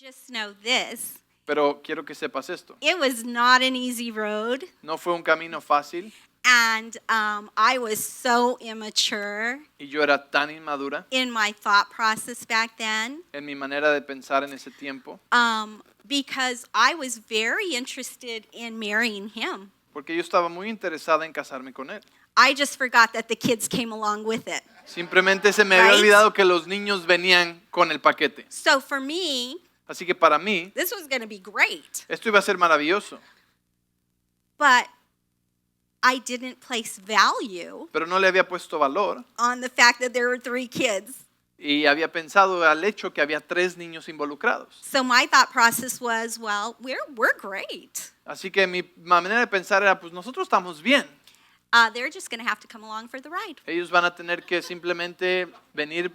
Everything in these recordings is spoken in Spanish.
just know this. Pero quiero que sepas esto. It was not an easy road. No fue un camino fácil And I was so immature y yo era tan inmadura in my thought process back then en mi manera de pensar en ese tiempo, because I was very interested in marrying him. porque yo estaba muy interesada en casarme con él. I just forgot that the kids came along with it. Simplemente se me había Right? olvidado que los niños venían con el paquete. So for me, Así que para mí, this was going to be great. esto iba a ser maravilloso. But I didn't place value Pero no le había puesto valor on the fact that there were 3 kids. y había pensado al hecho que había 3 niños involucrados. So my thought process was, well, we're great. Así que mi manera de pensar era, pues nosotros estamos bien. They're just going to have to come along for the ride. Ellos van a tener que simplemente venir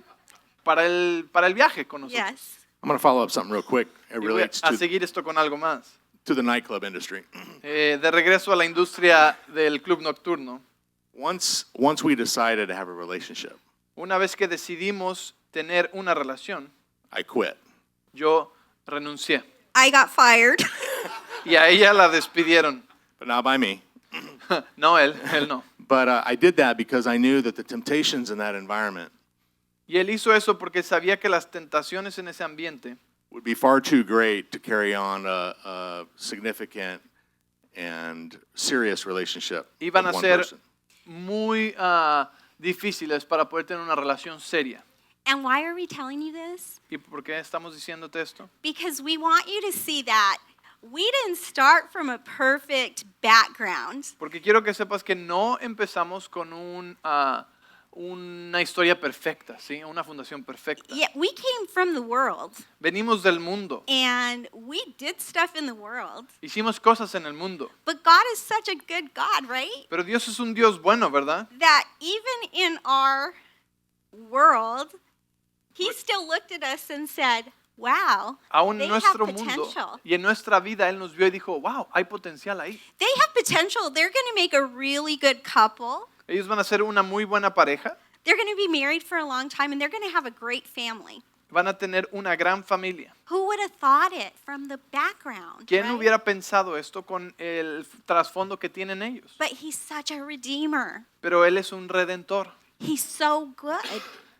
para el viaje con nosotros. Yes. I'm going to follow up something real quick. It Y voy relates a seguir esto con algo más. to the nightclub industry. De regreso a la industria del club nocturno. Once we decided to have a relationship, Una vez que decidimos tener una relación, I quit. yo renuncié. I got fired. Y a ella la despidieron. But not by me. No, él no. But I did that because I knew that the temptations in that environment Y él hizo eso porque sabía que las tentaciones en ese ambiente would be far too great to carry on a significant and serious relationship iban a with one ser person. muy difíciles para poder tener una relación seria. And why are we telling you this? ¿Y por qué estamos diciéndote esto? Because we want you to see that we didn't start from a perfect background. Porque quiero que sepas que no empezamos con una historia perfecta, ¿sí? Una fundación perfecta. Yeah, we came from the world, Venimos del mundo. and we did stuff in the world. Hicimos cosas en el mundo. But God is such a good God, right? Pero Dios es un Dios bueno, ¿verdad? That even in our world, He still looked at us and said, wow, Aún they en have nuestro mundo potential. y en nuestra vida Él nos vio y dijo, wow, hay potencial ahí. They have potential. They're going to make a really good couple. Ellos van a ser una muy buena pareja. They're going to be married for a long time, and they're going to have a great family. Van a tener una gran familia. Who would have thought it from the background? ¿Quién right? hubiera pensado esto con el trasfondo que tienen ellos? But He's such a redeemer. Pero Él es un redentor. He's so good.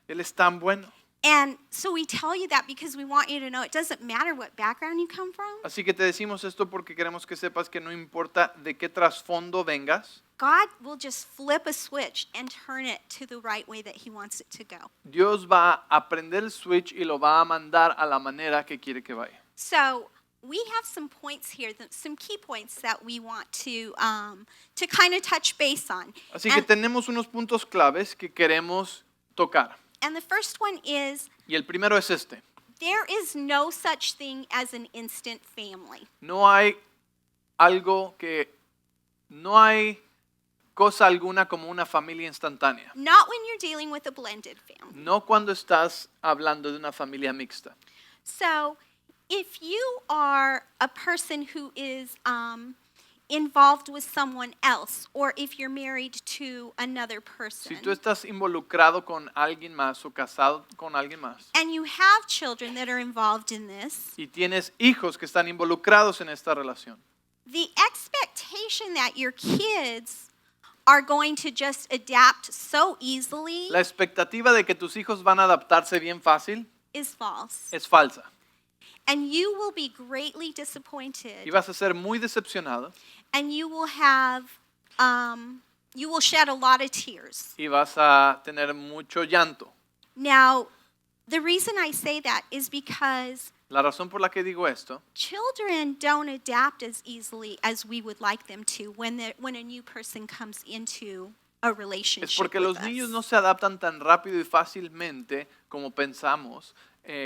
Él es tan bueno. And so we tell you that because we want you to know it doesn't matter what background you come from. Así que te decimos esto porque queremos que sepas que no importa de qué trasfondo vengas, God will just flip a switch and turn it to the right way that He wants it to go. Dios va a prender el switch y lo va a mandar a la manera que quiere que vaya. So we have some points here, some key points that we want to kind of touch base on. Así que And, tenemos unos puntos claves que queremos tocar. and the first one is Y el primero es este. there is no such thing as an instant family. No hay cosa alguna como una familia instantánea. Not when you're dealing with a blended family. No cuando estás hablando de una familia mixta. So if you are a person who is involved with someone else, or if you're married to another person, Si tú estás involucrado con alguien más o casado con alguien más and you have children that are involved in this, y tienes hijos que están involucrados en esta relación, the expectation that your kids are going to just adapt so easily la expectativa de que tus hijos van a adaptarse bien fácil is false. es falsa. And you will be greatly disappointed, Y vas a ser muy decepcionado and you will shed a lot of tears. y vas a tener mucho llanto. Now, the reason I say that is because La razón por la que digo esto children don't adapt as easily as we would like them to when a new person comes into a es relationship porque with los us. niños no se adaptan tan rápido y fácilmente como pensamos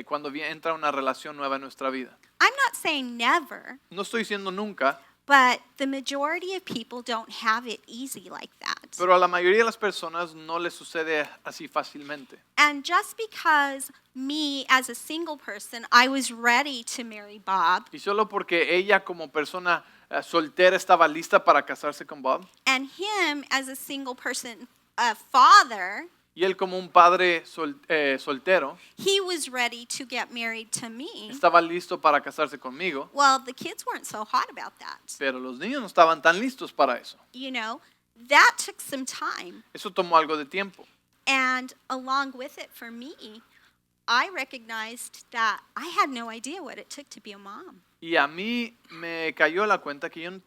cuando entra una relación nueva en nuestra vida. I'm not saying never, No estoy diciendo nunca, but the majority of people don't have it easy like that. pero a la mayoría de las personas no les sucede así fácilmente. And just because me as a single person, I was ready to marry Bob, Y solo porque ella como persona soltera estaba lista para casarse con Bob, and him as a single person, a father, Y él como un padre soltero he was ready to get married to me. estaba listo para casarse conmigo, Well, the kids weren't so hot about that. pero los niños no estaban tan listos para eso. You know, that took some time. Eso tomó algo de tiempo. And along with it, for me, I recognized that I had no idea what it took to be a mom. Y a mí me cayó la cuenta que yo no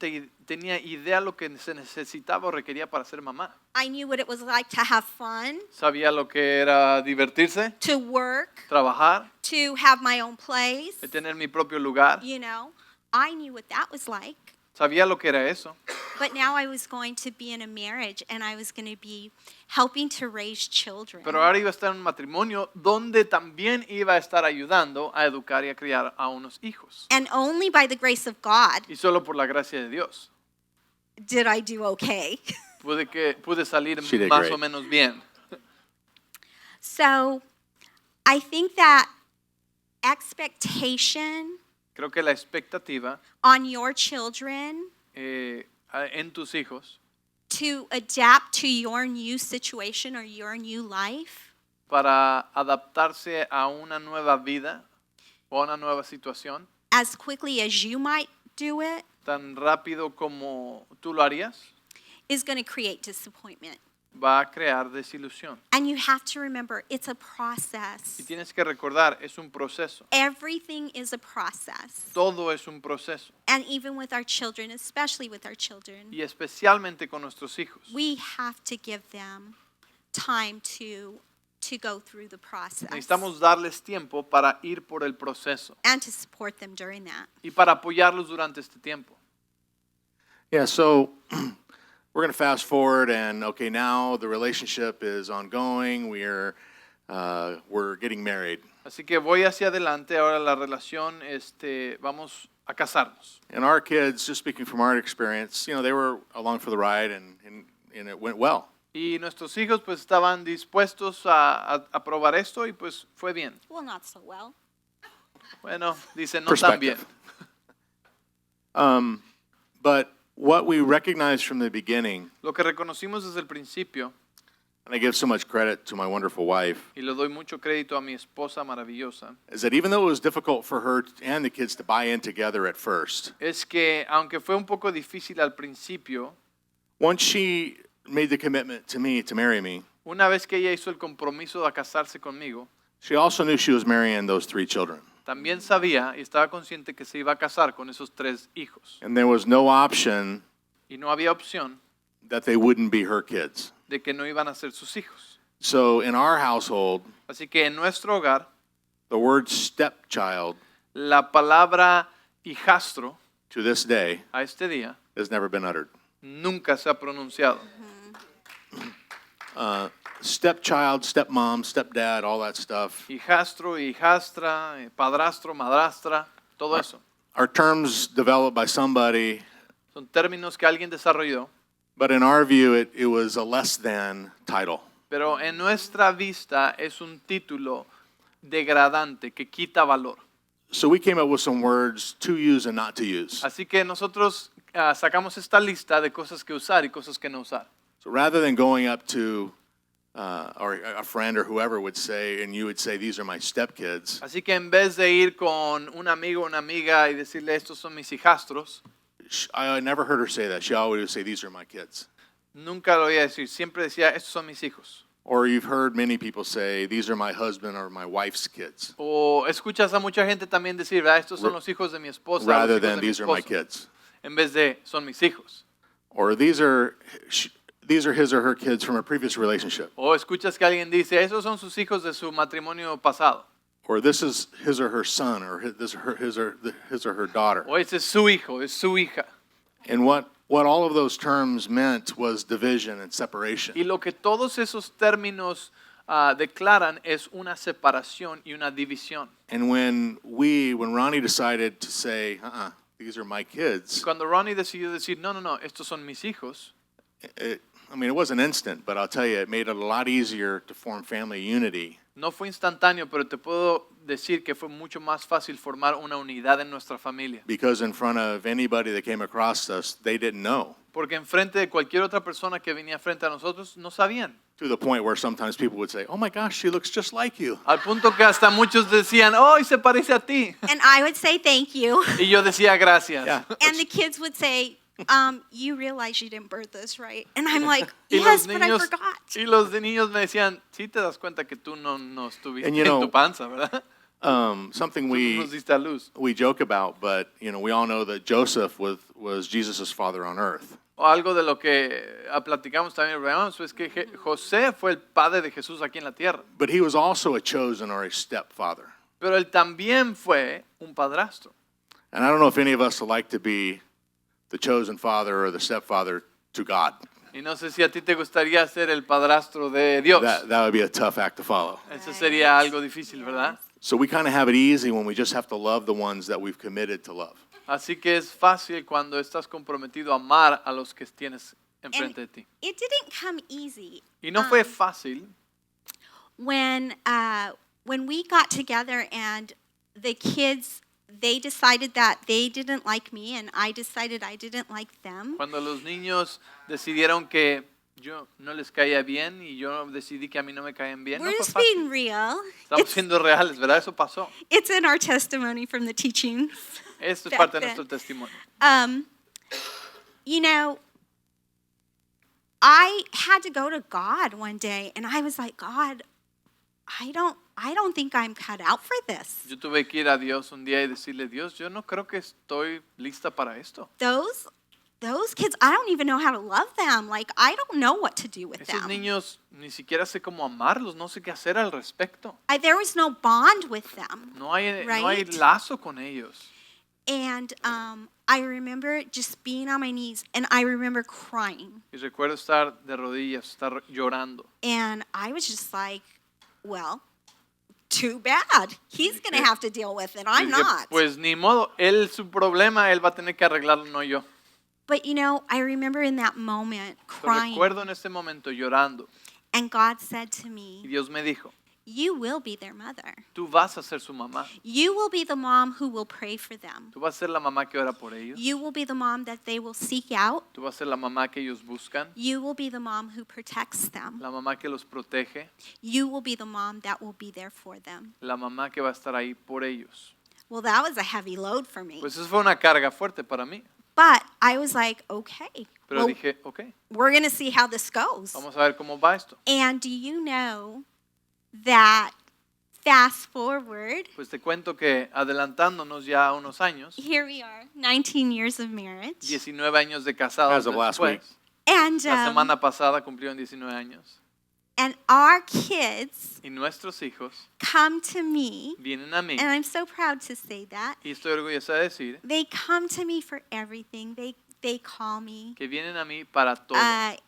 tenía idea lo que se necesitaba o requería para ser mamá. I knew what it was like to have fun, Sabía lo que era divertirse, to work, trabajar, to have my own place. de tener mi propio lugar. You know, I knew what that was like. Sabía lo que era eso. But now I was going to be in a marriage and I was going to be helping to raise children. Pero ahora iba a estar en un matrimonio donde también iba a estar ayudando a educar y a criar a unos hijos. And only by the grace of God Y solo por la gracia de Dios did I do okay. pude salir She did más great. o menos bien. So I think that expectation Creo que la expectativa on your children en tus hijos to adapt to your new situation or your new life para adaptarse a una nueva vida o a una nueva situación as quickly as you might do it tan rápido como tú lo harías, is going to create disappointment. va a crear desilusión. And you have to remember, it's a process. Y tienes que recordar, es un proceso. Everything is a process. Todo es un proceso. And even with our children, especially with our children, Y especialmente con nuestros hijos. we have to give them time to go through the process Necesitamos darles tiempo para ir por el proceso and to support them during that. y para apoyarlos durante este tiempo. Yeah, so we're going to fast forward, and okay, now the relationship is ongoing. We're getting married, Así que voy hacia adelante, ahora la relación, vamos a casarnos. and our kids, just speaking from our experience, they were along for the ride, and it went well. Y nuestros hijos pues estaban dispuestos a probar esto y pues fue bien. Well, not so well. Bueno, dice no tan bien. Perspective. But what we recognized from the beginning, Lo que reconocimos desde el principio, and I give so much credit to my wonderful wife, y le doy mucho crédito a mi esposa maravillosa, is that even though it was difficult for her and the kids to buy in together at first, es que aunque fue un poco difícil al principio, once she made the commitment to me to marry me, una vez que ella hizo el compromiso de casarse conmigo, she also knew she was marrying those 3 children. también sabía y estaba consciente que se iba a casar con esos 3 hijos. And there was no option Y no había opción that they wouldn't be her kids. de que no iban a ser sus hijos. So in our household, Así que en nuestro hogar, the word stepchild la palabra hijastro to this day a este día has never been uttered. nunca se ha pronunciado. Stepchild, stepmom, stepdad, all that stuff. Hijastro, hijastra, padrastro, madrastra, todo eso. Are terms developed by somebody, Son términos que alguien desarrolló, but in our view, it was a less than title. pero en nuestra vista es un título degradante que quita valor. So we came up with some words to use and not to use. Así que nosotros sacamos esta lista de cosas que usar y cosas que no usar. So rather than going up to or a friend or whoever would say, and you would say, these are my stepkids, Así que en vez de ir con un amigo o una amiga y decirle estos son mis hijastros, I never heard her say that. She always would say, these are my kids. nunca lo oía decir. Siempre decía, estos son mis hijos. Or you've heard many people say, these are my husband or my wife's kids, O escuchas a mucha gente también decir, "¿Verdad? Estos son los hijos de mi esposa, los rather hijos than de mi these are my esposo", kids. en vez de son mis hijos. Or these are his or her kids from a previous relationship. O escuchas que alguien dice, esos son sus hijos de su matrimonio pasado. Or this is his or her son, or his or her daughter. O ese es su hijo, es su hija. And what all of those terms meant was division and separation. Y lo que todos esos términos declaran es una separación y una división. And when Ronnie decided to say, these are my kids, Cuando Ronnie decidió decir, no, estos son mis hijos, it wasn't instant, but I'll tell you, it made it a lot easier to form family unity. no fue instantáneo, pero te puedo decir que fue mucho más fácil formar una unidad en nuestra familia. because in front of anybody that came across us, they didn't know. Porque enfrente de cualquier otra persona que venía frente a nosotros, no sabían. To the point where sometimes people would say, "Oh my gosh, she looks just like you." Al punto que hasta muchos decían, oh, y se parece a ti. And I would say thank you. Y yo decía gracias. Yeah. And the kids would say, you realize you didn't birth us, right? And I'm like, Y yes, los but I niños, forgot. y los de niños me decían, sí te das cuenta que tú no estuviste And you en know, tu panza, ¿verdad? Something Tú no nos diste a luz. we joke about, but we all know that Joseph was Jesus' father on earth. O algo de lo que platicamos también, hermanos, es que José fue el padre de Jesús aquí en la tierra. But he was also a chosen or a stepfather. Pero él también fue un padrastro. And I don't know if any of us would like to be the chosen father or the stepfather to God. Y no sé si a ti te gustaría ser el padrastro de Dios. That would be a tough act to follow. Eso sería algo difícil, ¿verdad? So we kind of have it easy when we just have to love the ones that we've committed to love. Así que es fácil cuando estás comprometido a amar a los que tienes enfrente de ti. It didn't come easy. Y no fue fácil When we got together and the kids, they decided that they didn't like me and I decided I didn't like them. cuando los niños decidieron que yo no les caía bien y yo decidí que a mí no me caían bien. No We're fue just fácil. being real. Estamos siendo reales, ¿verdad? Eso pasó. It's in our testimony from the teachings. Esto es Back parte de then. nuestro testimonio. You know, I had to go to God one day and I was like, God, I don't think I'm cut out for this. Yo tuve que ir a Dios un día y decirle, Dios, yo no creo que estoy lista para esto. Those kids, I don't even know how to love them. Like, I don't know what to do with Esos them. niños ni siquiera sé cómo amarlos, no sé qué hacer al respecto. There was no bond with them. No hay Right? lazo con ellos. And I remember just being on my knees and I remember crying. Y recuerdo estar de rodillas, estar llorando. And I was just like, well, too bad. He's going to have to deal with it. I'm Y dije, not. pues ni modo, él su problema, él va a tener que arreglarlo, no yo. But I remember in that moment Pero crying. recuerdo en este momento llorando And God said to y me, Dios me dijo, you will be their mother. tú vas a ser su mamá. You will be the mom who will pray for them. Tú vas a ser la mamá que ora por ellos. You will be the mom that they will seek out. Tú vas a ser la mamá que ellos buscan, You will be the mom who protects them. la mamá que los protege, You will be the mom that will be there for them. la mamá que va a estar ahí por ellos. Well, that was a heavy load for me. Pues eso fue una carga fuerte para mí. But I was like, okay, Pero well, dije, ok, we're going to see how this goes. vamos a ver cómo va esto. And do you know that fast forward, Pues te cuento que adelantándonos ya unos años, here we are, 19 years of marriage. 19 años de casados As of last después. week. And, La semana pasada cumplieron 19 años. and our kids Y nuestros hijos come to me, vienen a mí, and I'm so proud to say that. y estoy orgullosa de decir They come to me for everything. They call me. que vienen a mí para todo.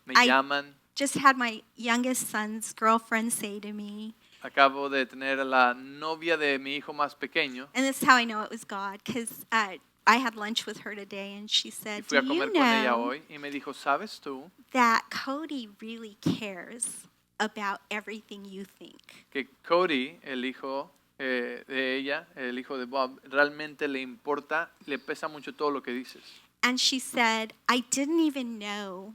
Me I llaman. just had my youngest son's girlfriend say to me, Acabo de tener a la novia de mi hijo más pequeño and this is how I know it was God, because I had lunch with her today, and she y said, fui do a you comer con ella know hoy y me dijo, ¿sabes tú that Cody really cares about everything you think? que Cody, el hijo de ella, el hijo de Bob, realmente le importa, le pesa mucho todo lo que dices? And she said, I didn't even know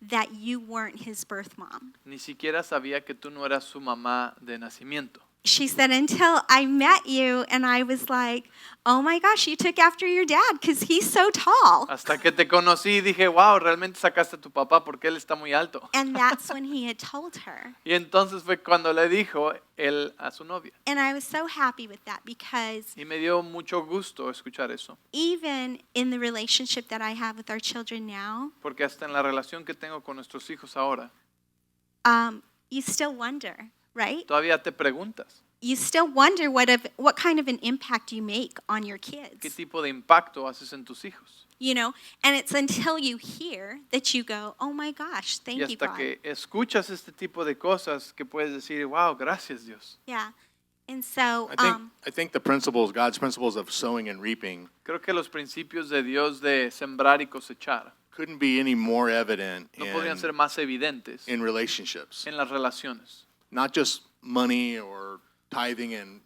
that you weren't his birth mom. Ni siquiera sabía que tú no eras su mamá de nacimiento. She said, until I met you, and I was like, oh my gosh, you took after your dad because he's so tall. Hasta que te conocí dije, wow, realmente sacaste a tu papá porque él está muy alto. And that's when he had told her. Y entonces fue cuando le dijo él a su novia. And I was so happy with that because Y me dio mucho gusto escuchar eso. even in the relationship that I have with our children now, Porque hasta en la relación que tengo con nuestros hijos ahora, you still wonder, right? todavía te preguntas, You still wonder what kind of an impact you make on your ¿qué kids. tipo de impacto haces en tus hijos? And it's until you hear that you go, oh my gosh, Y thank you, hasta God. que escuchas este tipo de cosas que puedes decir, wow, gracias Dios. Yeah. And so, I think the principles, God's principles of sowing and reaping, Creo que los principios de Dios de sembrar y cosechar couldn't be any more evident no podrían ser más evidentes in relationships. en las relaciones. Not just money or tithing and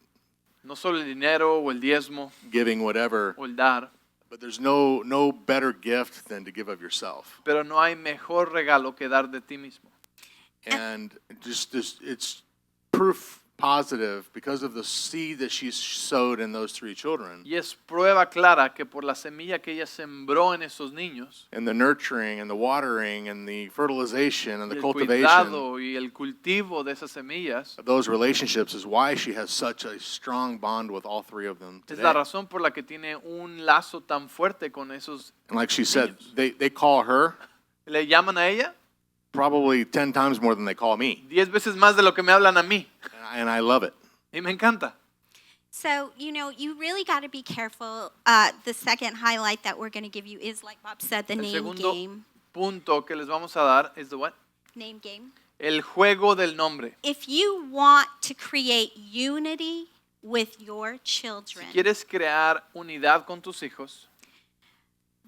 No solo el dinero o el diezmo giving whatever, o el dar, but there's no better gift than to give of yourself. pero no hay mejor regalo que dar de ti mismo. And just this, it's proof positive because of the seed that she sowed in those 3 children. Y es prueba clara que por la semilla que ella sembró en esos niños, And the nurturing and the watering and the fertilization and y the el cultivation cuidado y el cultivo de esas semillas, of those relationships is why she has such a strong bond with all 3 of them es la today. razón por la que tiene un lazo tan fuerte con esos. And like she said, niños. they call her Le llaman a ella probably 10 times more than they call me. 10 veces más de lo que me hablan a mí. And I love it. Y me encanta. So, you really got to be careful. The second highlight that we're going to give you is, like Bob said, the El name segundo game. punto que les vamos a dar es the what? Name game. El juego del nombre. If you want to create unity with your Si children, quieres crear unidad con tus hijos,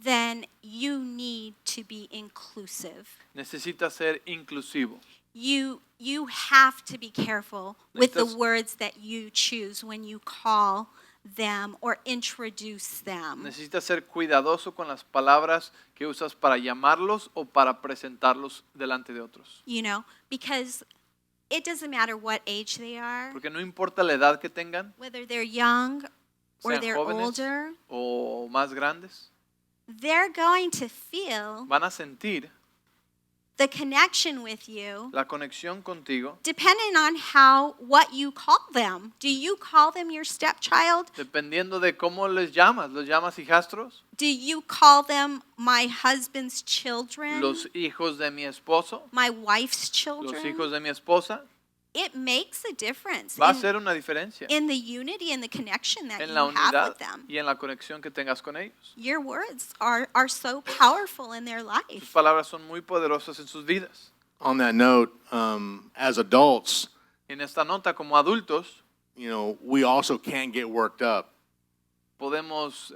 then you need to be inclusive. necesitas ser inclusivo. You have to be careful with the Necesitas- words that you choose when you call them or introduce them. Necesitas ser cuidadoso con las palabras que usas para llamarlos o para presentarlos delante de otros. Because it doesn't matter what age they are, Porque no importa la edad que tengan, whether they're young or sean they're jóvenes older, o más grandes, they're going to feel van a sentir the connection with you la conexión contigo depending on what you call them. Do you call them your stepchild? dependiendo de cómo les llamas. ¿Los llamas hijastros? Do you call them my husband's children? ¿Los hijos de mi esposo? My wife's ¿Los children? hijos de mi esposa? It makes a difference Va a ser una diferencia in the unity and the connection that en you la have unidad with them. y en la conexión que tengas con ellos. Your words are so powerful in their Sus life. palabras son muy poderosas en sus vidas. On that note, as adults, En esta nota, como adultos, we also can't get worked up podemos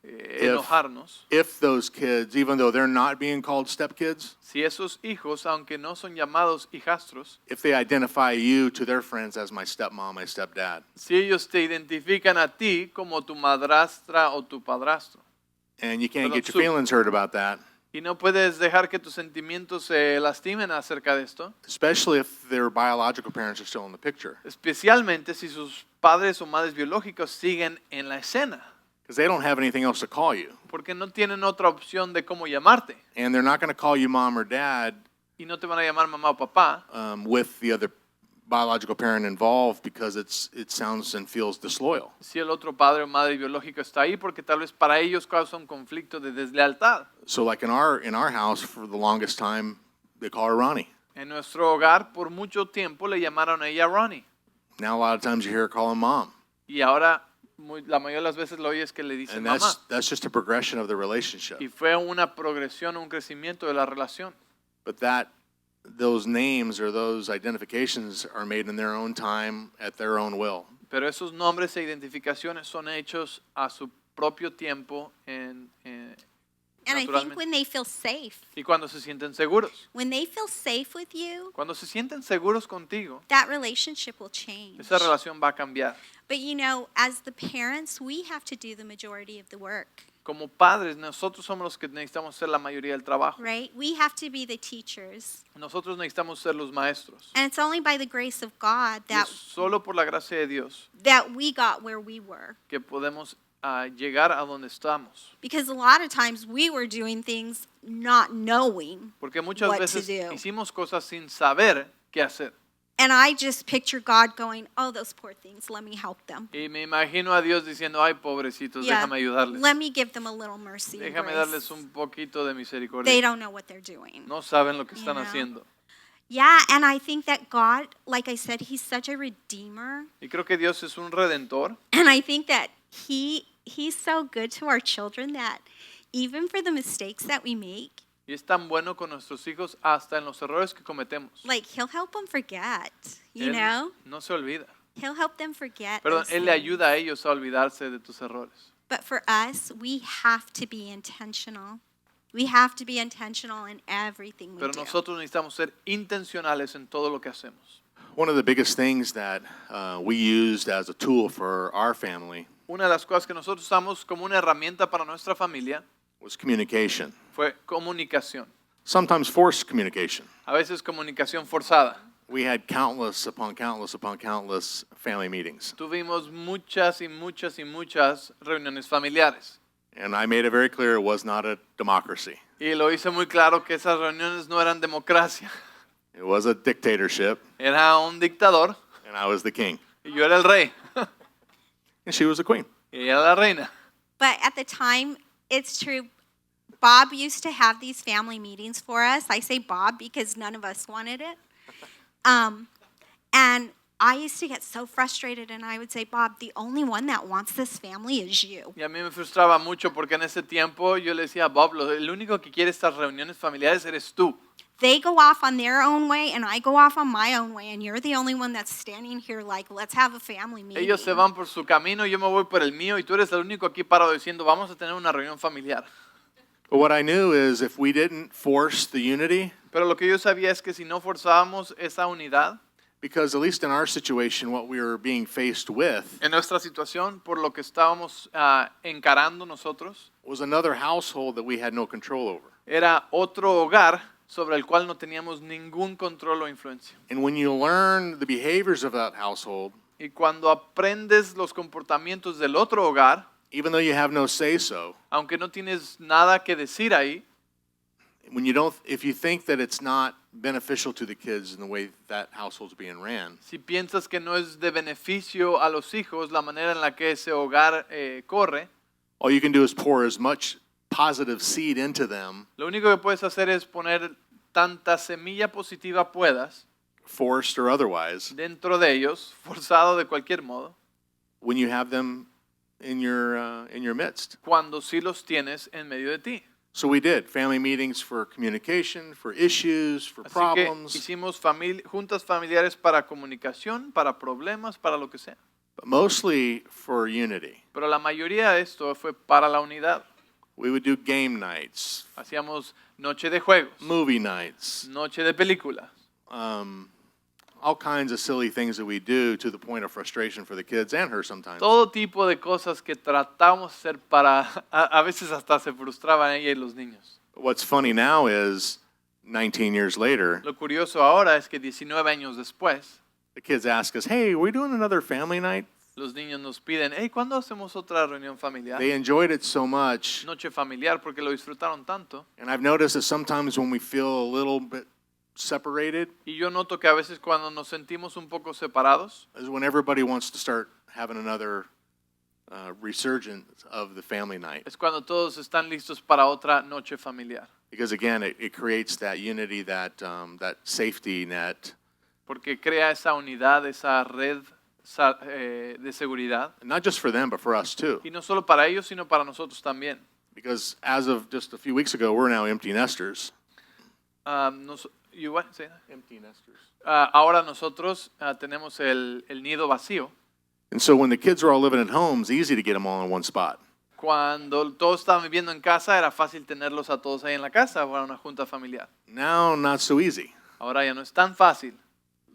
enojarnos if those kids, even though they're not being called stepkids, si esos hijos, aunque no son llamados hijastros, if they identify you to their friends as my stepmom, my stepdad. si ellos te identifican a ti como tu madrastra o tu padrastro. And you can't Perdón, get your feelings hurt about that, Y no puedes dejar que tus sentimientos se lastimen acerca de esto, especially if their biological parents are still in the picture. especialmente si sus padres o madres biológicos siguen en la escena, Because they don't have anything else to call you. porque no tienen otra opción de cómo llamarte. And they're not going to call you mom or dad Y no te van a llamar mamá o papá with the other biological parent involved because it sounds and feels disloyal. si el otro padre o madre biológico está ahí, porque tal vez para ellos causa un conflicto de deslealtad. So like in our house for the longest time, they call her Ronnie. En nuestro hogar, por mucho tiempo, le llamaron a ella Ronnie. Now a lot of times you hear her call him mom. Y ahora, la mayoría de las veces lo oyes que le dicen And mamá. that's just a progression of the relationship. Y fue una progresión, un crecimiento de la relación. But those names or those identifications are made in their own time at their own will. Pero esos nombres e identificaciones son hechos a su propio tiempo, And I think naturalmente. when they feel safe, Y cuando se sienten seguros. when they feel safe with you, Cuando se sienten seguros contigo, that relationship will change. esa relación va a cambiar. But as the parents, we have to do the majority of the work, Como padres, nosotros somos los que necesitamos ser la mayoría del trabajo. right? We have to be the teachers. Nosotros necesitamos ser los maestros. And it's only by the grace of God Y es solo por la gracia de Dios that we got where we were. que podemos llegar a donde estamos. Because a lot of times we were doing things not knowing. Porque muchas What to veces do. hicimos cosas sin saber qué hacer. And I just picture God going, oh, those poor things, let me help them. Y me imagino a Dios diciendo, ay, pobrecitos, Yeah, déjame ayudarles. let me give them a little mercy and Déjame grace. darles un poquito de They misericordia. don't know what they're doing. No saben lo que están You know. haciendo. Yeah, and I think that God, like I said, He's such a redeemer. Y creo que Dios es un redentor. And I think that He's so good to our children that even for the mistakes that we make, Y es tan bueno con nuestros hijos hasta en los errores que cometemos. like He'll help them forget, you Él know? no se olvida. He'll help them forget. Perdón, those Él le things. ayuda a ellos a olvidarse de tus errores. But for us, we have to be intentional. We have to be intentional in everything we Pero do. nosotros necesitamos ser intencionales en todo lo que hacemos. One of the biggest things that we used as a tool for our family Una de las cosas que nosotros usamos como una herramienta para nuestra familia was communication. fue comunicación. Sometimes forced communication. A veces comunicación forzada. We had countless upon countless upon countless family meetings. Tuvimos muchas y muchas y muchas reuniones familiares. And I made it very clear it was not a democracy. Y lo hice muy claro que esas reuniones no eran democracia. It was a dictatorship, Era un dictador and I was the king. y yo era el rey. And she was the queen. Y ella era la reina. But at the time, it's true. Bob used to have these family meetings for us. I say Bob because none of us wanted it. And I used to get so frustrated, and I would say, Bob, the only one that wants this family is you. Y a mí me frustraba mucho porque en ese tiempo yo le decía a Bob, el único que quiere estas reuniones familiares eres tú. They go off on their own way, and I go off on my own way, and you're the only one that's standing here like, let's have a family meeting. Ellos se van por su camino, yo me voy por el mío y tú eres el único aquí parado diciendo, vamos a tener una reunión familiar. But what I knew is if we didn't force the unity, Pero lo que yo sabía es que si no forzábamos esa unidad, because at least in our situation, what we were being faced with en nuestra situación, por lo que estábamos encarando nosotros, was another household that we had no control over. era otro hogar sobre el cual no teníamos ningún control o influencia. And when you learn the behaviors of that household, Y cuando aprendes los comportamientos del otro hogar, even though you have no say-so, aunque no tienes nada que decir ahí, when you don't, if you think that it's not beneficial to the kids in the way that household's being ran, si piensas que no es de beneficio a los hijos la manera en la que ese hogar corre, all you can do is pour as much positive seed into them, lo único que puedes hacer es poner tanta semilla positiva puedas forced or otherwise, dentro de ellos, forzado de cualquier modo, when you have them in your midst. cuando sí los tienes en medio de ti. So we did family meetings for communication, for issues, for Así problems, que hicimos juntas familiares para comunicación, para problemas, para lo que sea. but mostly for unity. Pero la mayoría de esto fue para la unidad. We would do game nights, Hacíamos noche de juegos, movie nights, noche de películas, all kinds of silly things that we do to the point of frustration for the kids and her sometimes. todo tipo de cosas que tratamos de hacer para, a veces hasta se frustraban ella y los niños. But what's funny now is 19 years later, Lo curioso ahora es que 19 años después, the kids ask us, hey, are we doing another family night? los niños nos piden, hey, ¿cuándo hacemos otra reunión familiar? They enjoyed it so much. Noche familiar, porque lo disfrutaron tanto. And I've noticed that sometimes when we feel a little bit separated Y yo noto que a veces cuando nos sentimos un poco separados, is when everybody wants to start having another resurgence of the family night. es cuando todos están listos para otra noche familiar. Because again, it creates that unity, that safety net. Porque crea esa unidad, esa red de seguridad. And not just for them, but for us too. Y no solo para ellos, sino para nosotros también. Because as of just a few weeks ago, we're now empty nesters. You what? Say that? Empty nesters. Ahora nosotros tenemos el nido vacío. And so when the kids are all living at home, it's easy to get them all in one spot. Cuando todos estaban viviendo en casa, era fácil tenerlos a todos ahí en la casa para una junta familiar. Now, not so easy. Ahora ya no es tan fácil.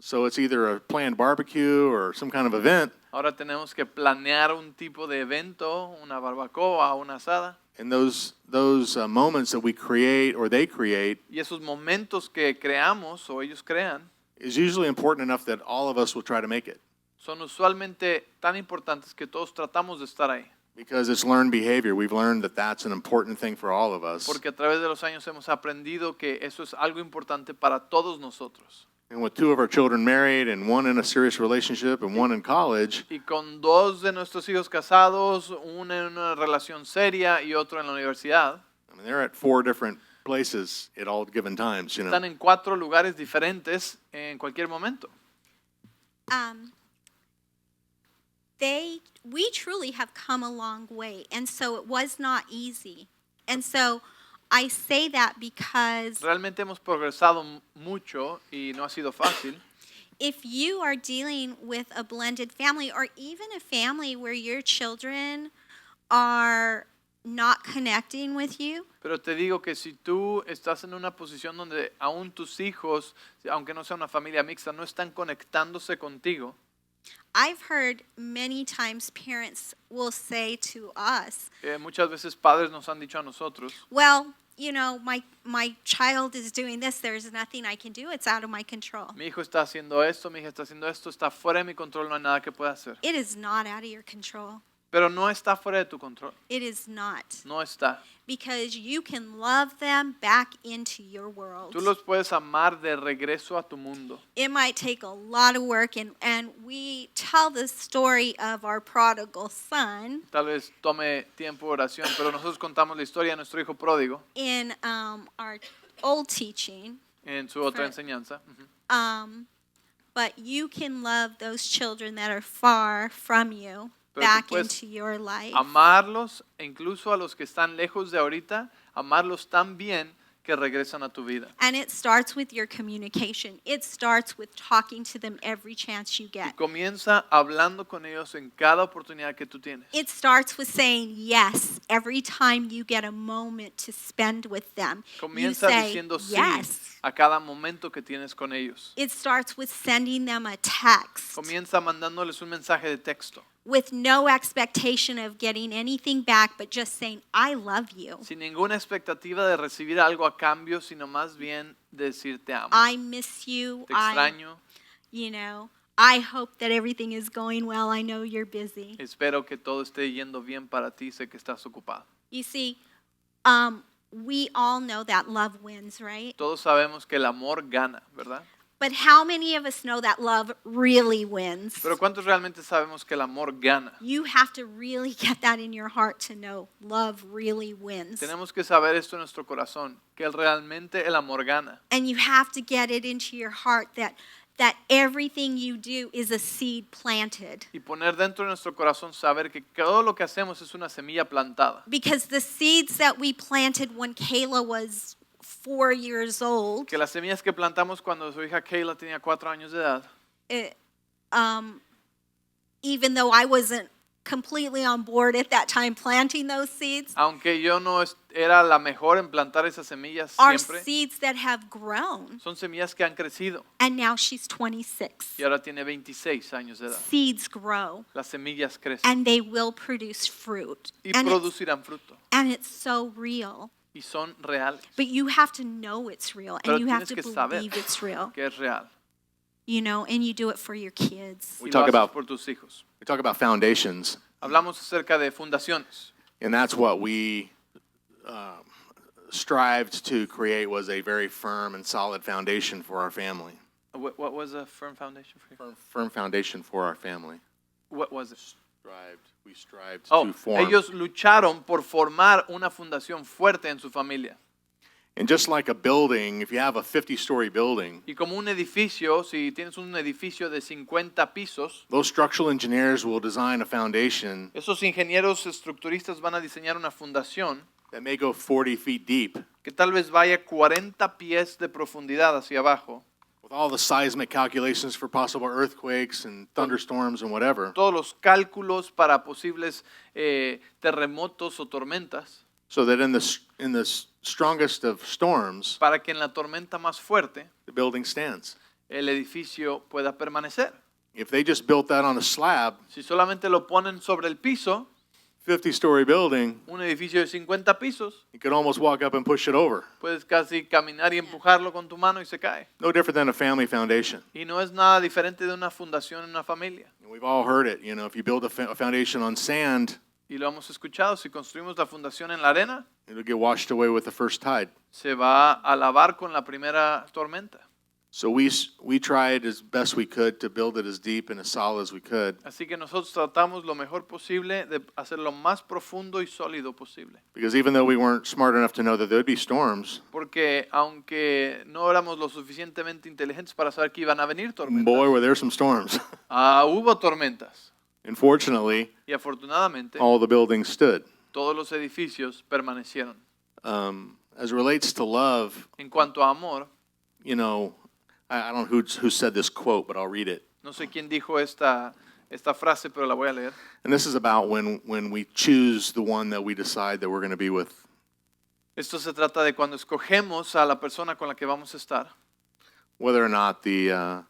So it's either a planned barbecue or some kind of event. Ahora tenemos que planear un tipo de evento, una barbacoa, una asada. And those moments that we create or they create Y esos momentos que creamos o ellos crean is usually important enough that all of us will try to make it. son usualmente tan importantes que todos tratamos de estar ahí. Because it's learned behavior. We've learned that that's an important thing for all of us. Porque a través de los años hemos aprendido que eso es algo importante para todos nosotros. And with two of our children married and one in a serious relationship and one in college, Y con dos de nuestros hijos casados, uno en una relación seria y otro en la universidad, I mean, they're at 4 different places at all given times, you know. están en 4 lugares diferentes en cualquier momento. We truly have come a long way, and so it was not easy. And so I say that because Realmente hemos progresado mucho y no ha sido fácil. if you are dealing with a blended family or even a family where your children are not connecting with you, Pero te digo que si tú estás en una posición donde aún tus hijos, aunque no sea una familia mixta, no están conectándose contigo, I've heard many times parents will say to us, muchas veces padres nos han dicho a nosotros, well, you know, my child is doing this, there's nothing I can do, it's out of my control. mi hijo está haciendo esto, mi hija está haciendo esto, está fuera de mi control, no hay nada que pueda hacer. It is not out of your control. Pero no está fuera de tu control, It is not. no está. Because you can love them back into your world. Tú los puedes amar de regreso a tu mundo. It might take a lot of work, and we tell the story of our prodigal son Tal vez tome tiempo de oración, pero nosotros contamos la historia de nuestro hijo pródigo in our old teaching. en su otra For- enseñanza. Ujú. But you can love those children that are far from you Pero tú back puedes into your life. Amarlos, e incluso a los que están lejos de ahorita, amarlos tan bien que regresan a tu vida. And it starts with your communication. It starts with talking to them every chance you Y get. comienza hablando con ellos en cada oportunidad que tú tienes. It starts with saying yes every time you get a moment to spend with them. You Comienza say diciendo sí yes. a cada momento que tienes con ellos. It starts with sending them a text Comienza mandándoles un mensaje de texto, with no expectation of getting anything back, but just saying, I love you. sin ninguna expectativa de recibir algo a cambio, sino más bien decir te amo, I miss you. te extraño, You know, I hope that everything is going well. I know you're busy. espero que todo esté yendo bien para ti, sé que estás ocupado. You see, we all know that love wins, right? Todos sabemos que el amor gana, ¿verdad? But how many of us know that love really wins? Pero ¿cuántos realmente sabemos que el amor gana? You have to really get that in your heart to know love really wins. Tenemos que saber esto en nuestro corazón, que realmente el amor gana. And you have to get it into your heart that everything you do is a seed planted. Y poner dentro de nuestro corazón saber que todo lo que hacemos es una semilla plantada. Because the seeds that we planted when Kayla was 4 years old, Que las semillas que plantamos cuando su hija Kayla tenía 4 años de edad, even though I wasn't completely on board at that time planting those seeds, aunque yo no era la mejor en plantar esas semillas are siempre, seeds that have grown. son semillas que han crecido And now she's 26. y ahora tiene 26 años de edad. Seeds grow Las semillas crecen and they will produce fruit. y And producirán fruto and it's so real. y son reales. But you have to know it's real Pero and you have tienes to que saber believe it's real. que es real. You know, and you do it for your kids. Y talk lo haces about- por tus hijos. We talk about foundations, Hablamos acerca de fundaciones. and that's what we strived to create, was a very firm and solid foundation for our family. What was a firm foundation for you? Firm foundation for our family. What was it? We strived Oh, to form. ellos lucharon por formar una fundación fuerte en su familia. And just like a building, if you have a 50-story building, Y como un edificio, si tienes un edificio de 50 pisos, those structural engineers will design a foundation esos ingenieros estructuristas van a diseñar una fundación that may go 40 feet deep, que tal vez vaya 40 pies de profundidad hacia abajo, with all the seismic calculations for possible earthquakes and thunderstorms and whatever, todos los cálculos para posibles terremotos o tormentas, so that in the strongest of storms, para que en la tormenta más fuerte the building stands. el edificio pueda permanecer. If they just built that on a slab, Si solamente lo ponen sobre el piso, 50-story building, un edificio de 50 pisos, you could almost walk up and push it over. puedes casi caminar y empujarlo con tu mano y se cae. No different than a family foundation. Y no es nada diferente de una fundación en una familia. And we've all heard it, if you build a foundation on sand, Y lo hemos escuchado, si construimos la fundación en la arena, it'll get washed away with the first tide. se va a lavar con la primera tormenta. So we tried as best we could to build it as deep and as solid as we could, Así que nosotros tratamos lo mejor posible de hacerlo más profundo y sólido posible. because even though we weren't smart enough to know that there'd be storms, Porque aunque no éramos lo suficientemente inteligentes para saber que iban a venir tormentas, boy, were there some storms. hubo tormentas. And fortunately, Y afortunadamente, all the buildings stood. todos los edificios permanecieron. As it relates to love, En cuanto a amor, I don't know who said this quote, but I'll read it. no sé quién dijo esta esta frase, pero la voy a leer. And this is about when we choose the one that we decide that we're going to be with. Esto se trata de cuando escogemos a la persona con la que vamos a estar, Whether or not the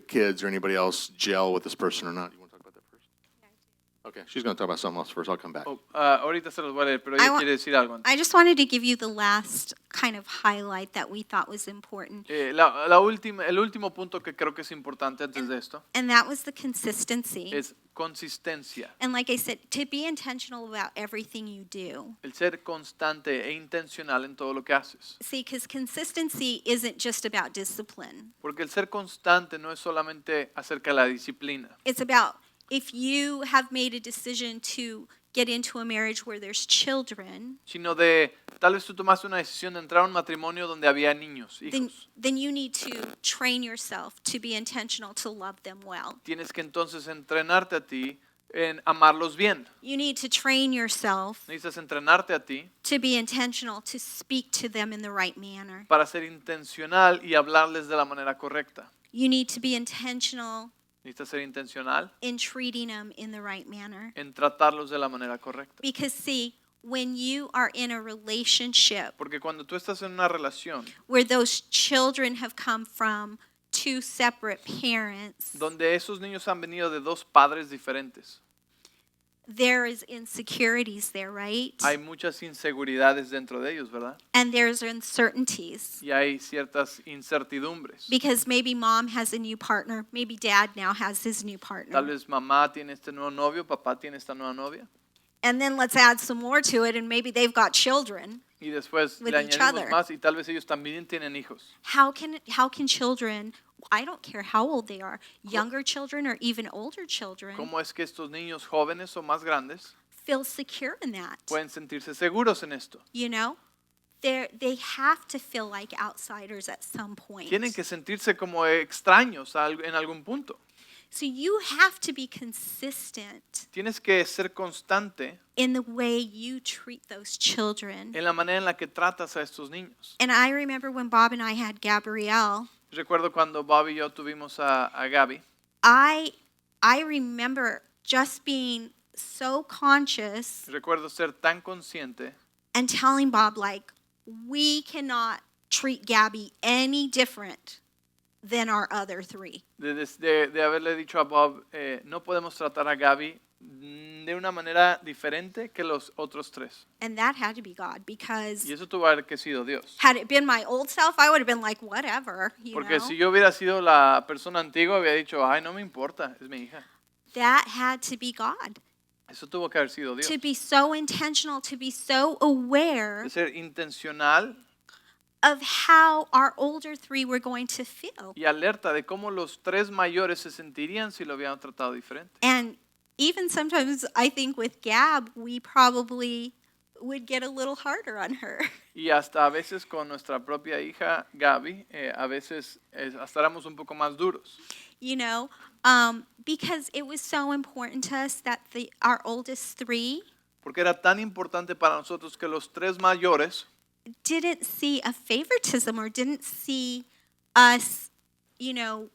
kids or anybody else gel with this person or not. You want to talk about that first? Okay, she's going to talk about something else first. I'll come back. Ahorita se los voy a leer, pero ella quiere decir algo antes. I just wanted to give you the last kind of highlight that we thought was important, El último punto que creo que es importante antes de esto and that was the consistency. es consistencia. And like I said, to be intentional about everything you do. El ser constante e intencional en todo lo que haces. See, because consistency isn't just about discipline. Porque el ser constante no es solamente acerca de la disciplina. It's about if you have made a decision to get into a marriage where there's children, Sino de, tal vez tú tomaste una decisión de entrar a un matrimonio donde había niños, hijos. then you need to train yourself to be intentional to love them well. Tienes que entonces entrenarte a ti en amarlos bien. You need to train yourself Necesitas entrenarte a ti to be intentional to speak to them in the right manner. para ser intencional y hablarles de la manera correcta. You need to be intentional Necesitas ser intencional in treating them in the right manner. en tratarlos de la manera correcta. Because see, when you are in a relationship Porque cuando tú estás en una relación where those children have come from two separate parents, donde esos niños han venido de dos padres diferentes, there is insecurities there, right? hay muchas inseguridades dentro de ellos, ¿verdad? And there's uncertainties. Y hay ciertas incertidumbres. Because maybe mom has a new partner, maybe dad now has his new Tal partner. vez mamá tiene este nuevo novio, papá tiene esta nueva novia. And then let's add some more to it, and maybe they've got children. Y después With le each añadimos other. más y tal vez ellos también tienen hijos. How can children, I don't care how old they are, younger children or even older children, ¿Cómo es que estos niños jóvenes o más grandes feel secure in that? pueden sentirse seguros en esto? You know? They have to feel like outsiders at some point. Tienen que sentirse como extraños en algún punto. So you have to be consistent Tienes que ser constante in the way you treat those children. en la manera en la que tratas a estos niños. And I remember when Bob and I had Gabrielle, Recuerdo cuando Bob y yo tuvimos a Gaby. I remember just being so conscious Recuerdo ser tan consciente and telling Bob, like, we cannot treat Gabby any different than our other three. de haberle dicho a Bob, no podemos tratar a Gaby de una manera diferente que los otros tres. And that had to be God, because Y eso tuvo que haber sido Dios. had it been my old self, I would have been like, whatever, you Porque know? si yo hubiera sido la persona antigua, había dicho, ay, no me importa, es mi hija. That had to be God. Eso tuvo que haber sido Dios. To be so intentional, to be so aware De ser intencional of how our older three were going to feel. y alerta de cómo los tres mayores se sentirían si lo hubieran tratado diferente. And even sometimes I think with Gab, we probably would get a little harder on her. Y hasta a veces con nuestra propia hija Gaby, a veces hasta éramos un poco más duros. You know, because it was so important to us that our oldest three Porque era tan importante para nosotros que los tres mayores didn't see a favoritism or didn't see us, you know,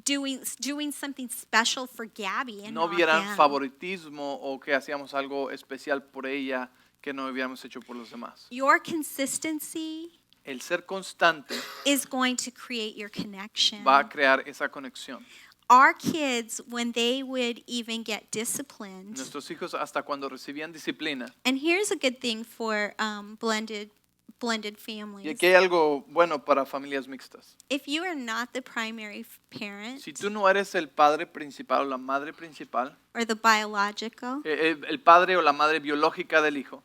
doing something special for Gabby and no not vieran them. favoritismo o que hacíamos algo especial por ella que no hubiéramos hecho por los demás. Your consistency El ser constante is going to create your connection. va a crear esa conexión. Our kids, when they would even get disciplined, Nuestros hijos hasta cuando recibían disciplina. and here's a good thing for blended Y families. aquí hay algo bueno para familias mixtas. If you are not the primary parent Si tú no eres el padre principal o la madre principal, or the biological, el padre o la madre biológica del hijo,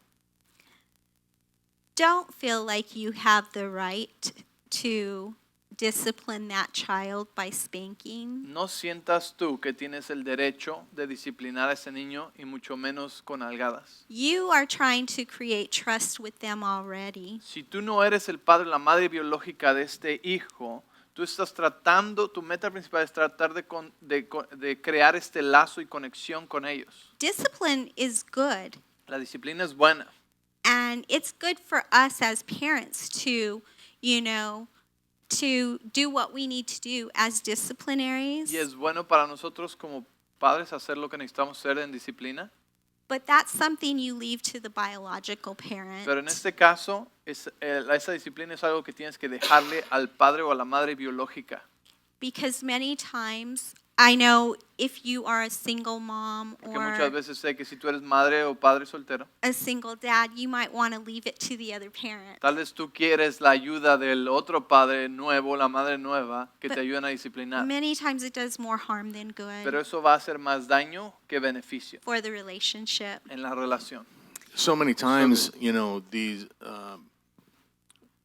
don't feel like you have the right to discipline that child by spanking. no sientas tú que tienes el derecho de disciplinar a ese niño y mucho menos con algadas. You are trying to create trust with them already. Si tú no eres el padre o la madre biológica de este hijo, tú estás tratando, tu meta principal es tratar de crear este lazo y conexión con ellos. Discipline is good, La disciplina es buena. and it's good for us as parents to, you know, to do what we need to do as disciplinaries. Y es bueno para nosotros como padres hacer lo que necesitamos hacer en disciplina. But that's something you leave to the biological parent. Pero en este caso, esa disciplina es algo que tienes que dejarle al padre o a la madre biológica. Because many times, I know if you are a single mom Porque or muchas veces sé que si tú eres madre o padre soltero, a single dad, you might want to leave it to the other parent. tal vez tú quieres la ayuda del otro padre nuevo, la madre nueva, que te But ayuden a disciplinar. Many times it does more harm than good Pero eso va a hacer más daño que beneficio for the relationship. en la relación. So many times, you know, these,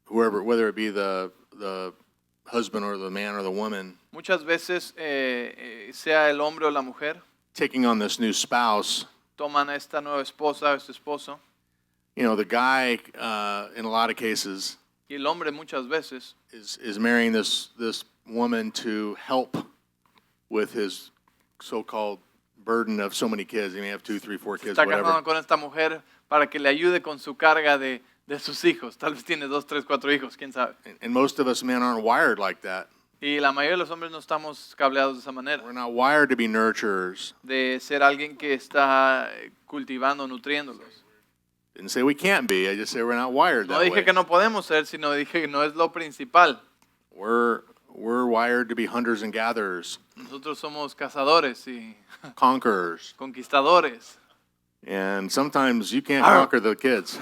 whoever, whether it be the husband or the man or the woman, Muchas veces, sea el hombre o la mujer, taking on this new spouse, toman a esta nueva esposa o este esposo, you know, the guy, in a lot of cases, y el hombre muchas veces is marrying this woman to help with his so-called burden of so many kids. He may have 2, 3, 4 kids, está whatever. casado con esta mujer para que le ayude con su carga de sus hijos. Tal vez tiene 2, 3, 4 hijos, quién sabe. And most of us men aren't wired like that. Y la mayoría de los hombres no estamos cableados de esa manera, We're not wired to be nurturers. de ser alguien que está cultivando, nutriéndolos. Didn't say we can't be. I just say we're not wired No that dije way. que no podemos ser, sino dije que no es lo principal. We're wired to be hunters and gatherers, Nosotros somos cazadores y conquerors. conquistadores. And sometimes you can't Arr. conquer the kids.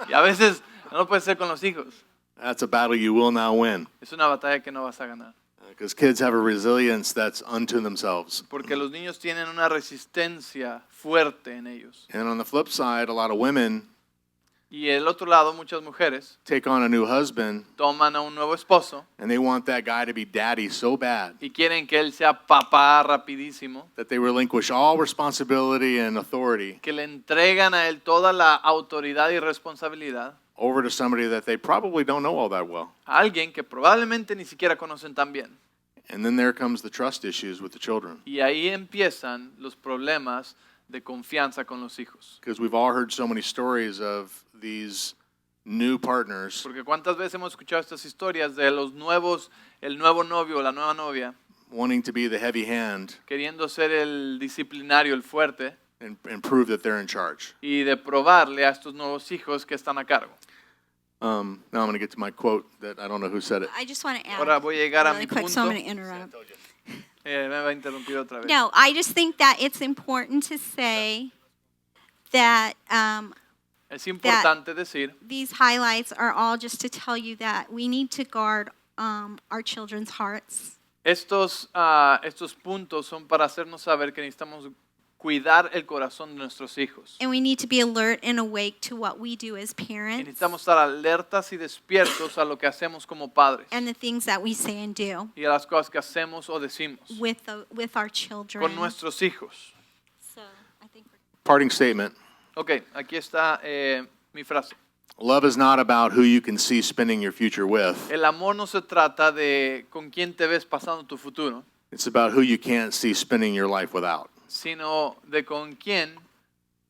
Y a veces no lo puedes hacer con los hijos. That's a battle you will not win. Es una batalla que no vas a ganar. Because kids have a resilience that's unto themselves. Porque los niños tienen una resistencia fuerte en ellos. And on the flip side, a lot of women Y el otro lado, muchas mujeres take on a new husband toman a un nuevo esposo and they want that guy to be daddy so bad y quieren que él sea papá rapidísimo, that they relinquish all responsibility and authority que le entregan a él toda la autoridad y responsabilidad over to somebody that they probably don't know all that well. a alguien que probablemente ni siquiera conocen tan bien. And then there comes the trust issues with the children. Y ahí empiezan los problemas de confianza con los hijos. Because we've all heard so many stories of these new partners Porque cuántas veces hemos escuchado estas historias de los nuevos, el nuevo novio o la nueva novia, wanting to be the heavy hand queriendo ser el disciplinario, el fuerte, and prove that they're in charge. y de probarle a estos nuevos hijos que están a cargo. Now I'm going to get to my quote that I don't know who said it. I just want to add Ahora voy a llegar a really mi quick, so I'm punto. going to interrupt. Me va a interrumpir otra vez. No, I just think that it's important to say that Es importante decir these highlights are all just to tell you that we need to guard our children's hearts. estos puntos son para hacernos saber que necesitamos cuidar el corazón de nuestros hijos. And we need to be alert and awake to what we do as Y parents necesitamos estar alertas y despiertos a lo que hacemos como padres and the things that we say and do y a las cosas que hacemos o decimos with our children. con nuestros hijos. So, I think we're Parting statement. Ok, aquí está mi frase. Love is not about who you can see spending your future with. El amor no se trata de con quién te ves pasando tu futuro, It's about who you can't see spending your life without. sino de con quién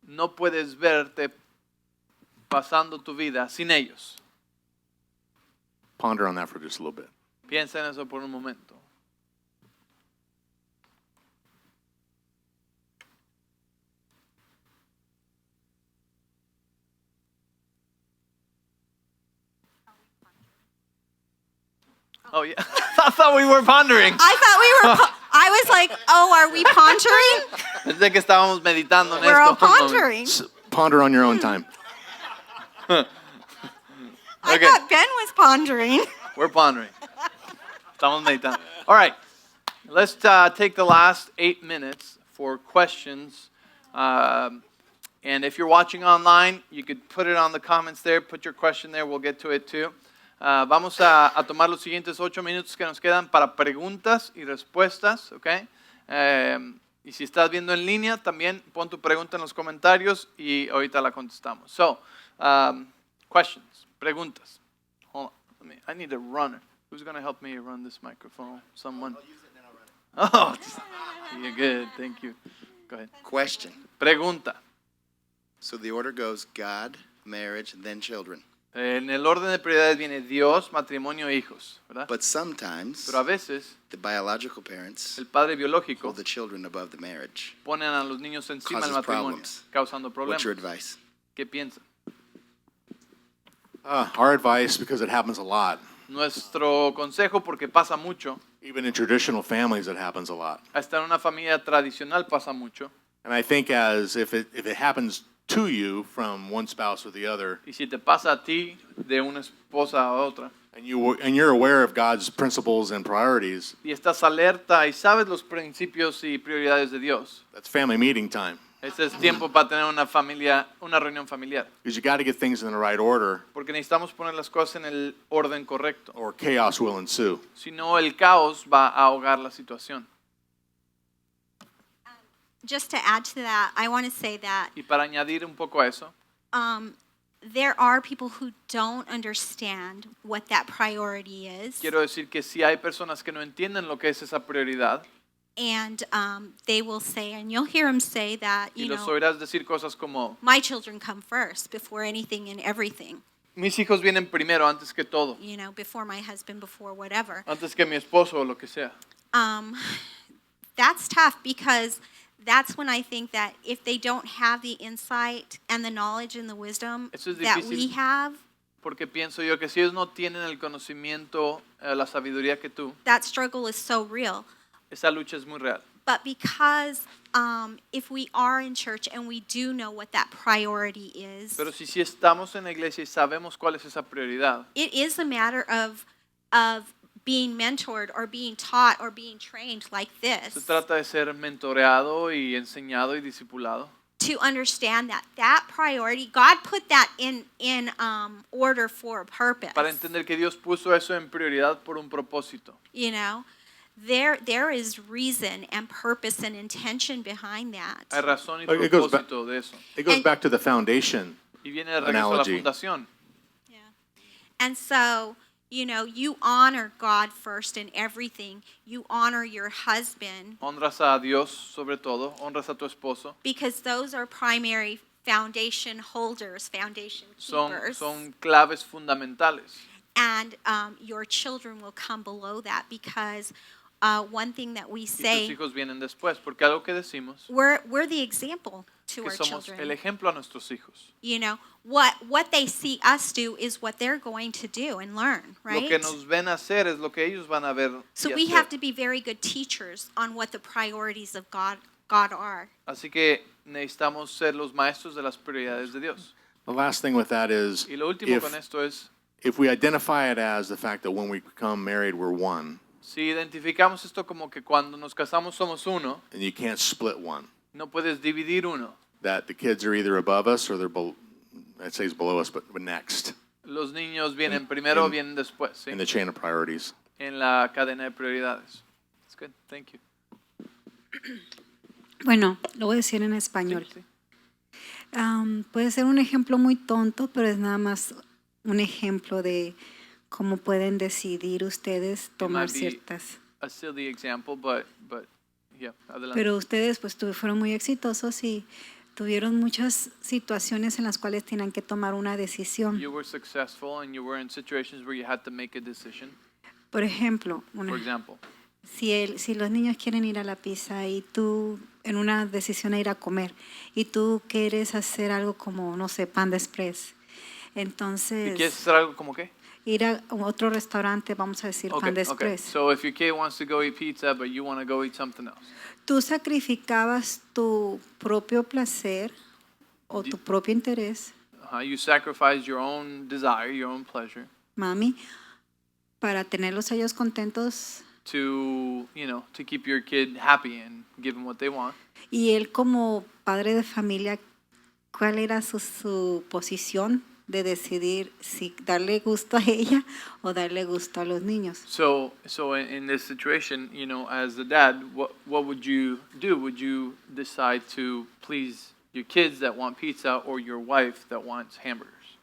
no puedes verte pasando tu vida sin ellos. Ponder on that for just a little bit. Piensa en eso por un momento. Oh yeah, I thought we were pondering. I thought we were. I was like, oh, are we pondering? Pensé que estábamos meditando en We're all esto. pondering. Ponder on your own time. I Okay. thought Ben was pondering. We're pondering. Estamos meditando. All right, let's take the last 8 minutes for questions. And if you're watching online, you could put it on the comments there. Put your question there. We'll get to it too. Vamos a tomar los siguientes 8 minutos que nos quedan para preguntas y respuestas, ¿ok? Y si estás viendo en línea, también pon tu pregunta en los comentarios y ahorita la contestamos. So, questions, preguntas. Hold on, I need a runner. Who's going to help me run this microphone? Someone? I'll use it and then I'll run it. Oh, you're good. Thank you. Go ahead. Question. Pregunta. So the order goes God, marriage, then children. En el orden de prioridades viene Dios, matrimonio e hijos, ¿verdad? But sometimes Pero a veces the biological parents el padre biológico hold the children above the marriage. ponen a los niños encima del Causes matrimonio, problems. causando What's problemas. your advice? ¿Qué piensan? Our advice, because it happens a lot, Nuestro consejo, porque pasa mucho, even in traditional families, it happens a lot. hasta en una familia tradicional pasa mucho, And I think as if it happens to you from one spouse or the other, y si te pasa a ti de una esposa a otra, and you're aware of God's principles and priorities, y estás alerta y sabes los principios y prioridades de Dios, that's family meeting time. ese es tiempo para tener una reunión familiar, Because you got to get things in the right order, porque necesitamos poner las cosas en el orden correcto, or chaos will ensue. si no el caos va a ahogar la situación. Just to add to that, I want to say that Y para añadir un poco a eso, there are people who don't understand what that priority is. quiero decir que si hay personas que no entienden lo que es esa prioridad, And they will say, and you'll hear them say that, y you los know, oirás decir cosas como, my children come first before anything and everything, mis hijos vienen primero antes que todo, you know, before my husband, before whatever. antes que mi esposo o lo que sea. That's tough because that's when I think that if they don't have the insight and the knowledge and the wisdom Eso es that difícil. we have, Porque pienso yo que si ellos no tienen el conocimiento, la sabiduría que tú, that struggle is so real. esa lucha es muy real. But because if we are in church and we do know what that priority is, Pero si estamos en la iglesia y sabemos cuál es esa prioridad, it is a matter of being mentored or being taught or being trained like se this trata de ser mentoreado y enseñado y discipulado. to understand that that priority, God put that in order for a purpose. Para entender que Dios puso eso en prioridad por un propósito. You know, there is reason and purpose and intention behind that. Hay razón y It goes back- propósito de eso. It goes And- back to the foundation. Y viene de regreso a la Analogy. fundación. Yeah. And so, you know, you honor God first in everything. You honor your husband Honras a Dios sobre todo, honras a tu esposo. because those are primary foundation holders, foundation keepers. Son claves fundamentales. And your children will come below that because one thing that we Y tus say, hijos vienen después, porque algo que decimos we're the example to que our somos children. el ejemplo a nuestros hijos. You know, what they see us do is what they're going to do and learn, right? Lo que nos ven hacer es lo que ellos van a ver. So y we hacer. have to be very good teachers on what the priorities of God are. Así que necesitamos ser los maestros de las prioridades de Dios. The last thing with that is Y lo último con esto es, if we identify it as the fact that when we become married, we're one, si identificamos esto como que cuando nos casamos somos uno, and you can't split one, no puedes dividir uno. that the kids are either above us or they're I'd say it's below us, but next Los niños vienen primero o vienen después, ¿sí? in the chain of priorities. En la cadena de prioridades. That's good. Thank you. Bueno, lo voy a decir en español. Sí. Puede ser un ejemplo muy tonto, pero es nada más un ejemplo de cómo pueden decidir ustedes tomar might be ciertas. A silly example, but yeah, adelante. Pero ustedes pues fueron muy exitosos y tuvieron muchas situaciones en las cuales tenían que tomar una decisión. You were successful and you were in situations where you had to make a decision. Por ejemplo, For example, si los niños quieren ir a la pizza y tú en una decisión a ir a comer y tú quieres hacer algo como, no sé, Panda Express, ¿y entonces quieres hacer algo como qué? ir a otro restaurante, vamos a decir Panda Express. So if your kid wants to go eat pizza, but you want to go eat something else, Tú sacrificabas tu propio placer o tu propio interés, you sacrifice your own desire, your own pleasure, mami, para tenerlos ellos contentos to to keep your kid happy and give them what they want. y él como padre de familia, ¿cuál era su posición de decidir si darle gusto a ella o darle gusto a los niños? So in this situation, as the dad, what would you do? Would you decide to please your kids that want pizza or your wife that wants hamburgers?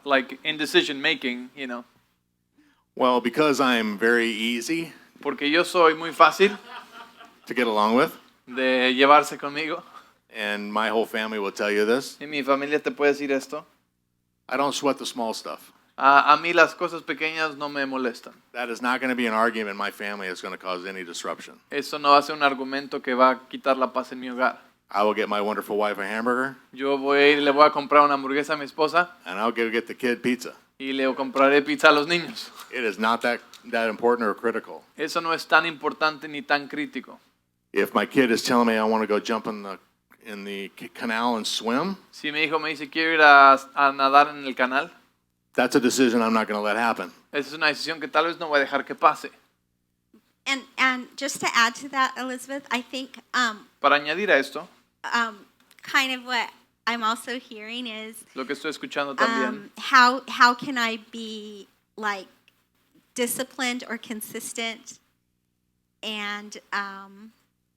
Like in decision making, Well, because I'm very easy porque yo soy muy fácil to get along with, de llevarse conmigo and my whole family will tell you this, y mi familia te puede decir esto. I don't sweat the small stuff. A mí las cosas pequeñas no me molestan. That is not going to be an argument in my family that's going to cause any disruption. Eso no va a ser un argumento que va a quitar la paz en mi hogar. I will get my wonderful wife a hamburger, Yo voy a ir y le voy a comprar una hamburguesa a mi esposa and I'll go get the kid pizza. y le compraré pizza a los niños. It is not that important or critical. Eso no es tan importante ni tan crítico. If my kid is telling me I want to go jump in the canal and swim, Si mi hijo me dice quiero ir a nadar en el canal, that's a decision I'm not going to let happen. esa es una decisión que tal vez no voy a dejar que pase. And just to add to that, Elizabeth, I think Para añadir a esto, kind of what I'm also hearing is lo que estoy escuchando también, how can I be like disciplined or consistent and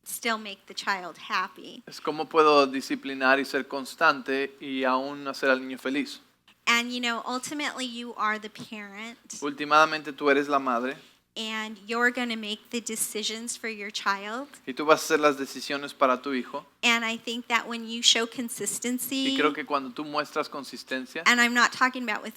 still make the child happy. es cómo puedo disciplinar y ser constante y aún hacer al niño feliz. And you know, ultimately you are the parent Últimamente tú eres la madre and you're going to make the decisions for your child. y tú vas a hacer las decisiones para tu hijo. And I think that when you show Y consistency, creo que cuando tú muestras consistencia, and I'm not talking about with